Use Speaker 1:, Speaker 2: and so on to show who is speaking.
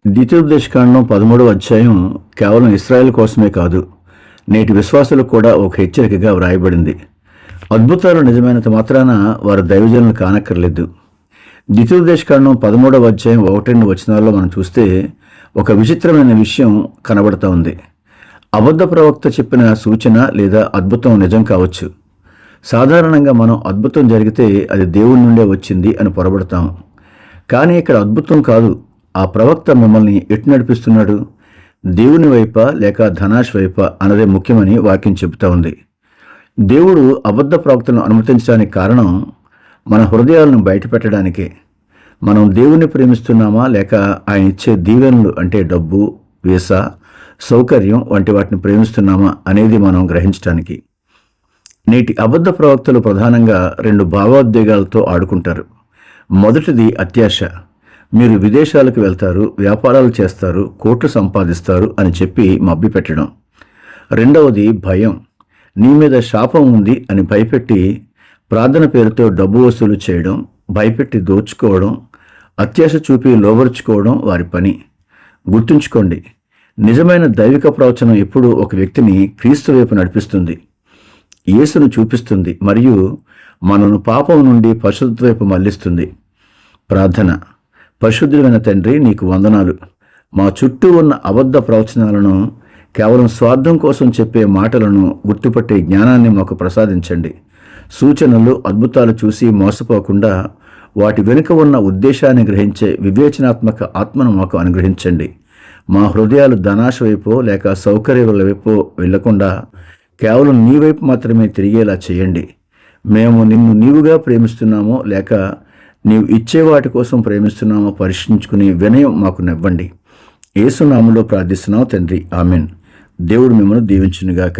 Speaker 1: ద్వితీయోపదేశకాండం 13వ అధ్యాయం కేవలం ఇశ్రాయేల్ కోసమే కాదు, నేటి విశ్వాసులకు కూడా ఒక హెచ్చరికగా వ్రాయబడింది. అద్భుతాలు నిజమైనంత మాత్రాన వారు దైవజనులు కానక్కర్లేదు. ద్వితీయోపదేశకాండం 13వ అధ్యాయం 1-2 వచనాల్లో మనం చూస్తే ఒక విచిత్రమైన విషయం కనబడతా ఉంది. అబద్ధ ప్రవక్త చెప్పిన సూచన లేదా అద్భుతం నిజం కావచ్చు. సాధారణంగా మనం అద్భుతం జరిగితే అది దేవుని నుండే వచ్చింది అని పొరబడతాం. కానీ ఇక్కడ అద్భుతం కాదు, ఆ ప్రవక్త మిమ్మల్ని ఎటు నడిపిస్తున్నాడు, దేవుని వైప లేక ధనాష్ వైప అన్నదే ముఖ్యమని వాక్యం చెబుతా ఉంది. దేవుడు అబద్ధ ప్రవక్తలను అనుమతించడానికి కారణం మన హృదయాలను బయటపెట్టడానికే. మనం దేవుణ్ణి ప్రేమిస్తున్నామా లేక ఆయన ఇచ్చే దీవెనలు అంటే డబ్బు, వీసా, సౌకర్యం వంటి వాటిని ప్రేమిస్తున్నామా అనేది మనం గ్రహించడానికి. నేటి అబద్ధ ప్రవక్తలు ప్రధానంగా 2 భావోద్వేగాలతో ఆడుకుంటారు. మొదటిది అత్యాశ. మీరు విదేశాలకు వెళ్తారు, వ్యాపారాలు చేస్తారు, కోట్లు సంపాదిస్తారు అని చెప్పి మభ్యపెట్టడం. రెండవది భయం. నీ మీద శాపం ఉంది అని భయపెట్టి ప్రార్థన పేరుతో డబ్బు వసూలు చేయడం, భయపెట్టి దోచుకోవడం, అత్యాశ చూపి లోబరుచుకోవడం వారి పని. గుర్తుంచుకోండి, నిజమైన దైవిక ప్రవచనం ఎప్పుడూ ఒక వ్యక్తిని క్రీస్తు వైపు నడిపిస్తుంది, యేసును చూపిస్తుంది మరియు మనను పాపం నుండి పరిశుద్ధ వైపు మళ్లిస్తుంది. ప్రార్థన. పరిశుద్ధుడైన తండ్రి, నీకు వందనాలు. మా చుట్టూ ఉన్న అబద్ధ ప్రవచనాలను, కేవలం స్వార్థం కోసం చెప్పే మాటలను గుర్తుపట్టే జ్ఞానాన్ని మాకు ప్రసాదించండి. సూచనలు, అద్భుతాలు చూసి మోసపోకుండా వాటి వెనుక ఉన్న ఉద్దేశాన్ని గ్రహించే వివేచనాత్మక ఆత్మను మాకు అనుగ్రహించండి. మా హృదయాలు ధనాశ వైపో లేక సౌకర్యాల వైపో వెళ్లకుండా కేవలం నీ వైపు మాత్రమే తిరిగేలా చేయండి. మేము నిన్ను నీవుగా ప్రేమిస్తున్నామో లేక నీవు ఇచ్చే వాటి కోసం ప్రేమిస్తున్నామో పరీక్షించుకునే వినయం మాకు నివ్వండి. యేసు నామములో ప్రార్థిస్తున్నాం తండ్రి, ఆమెన్. దేవుడు మిమ్మల్ని దీవించునుగాక.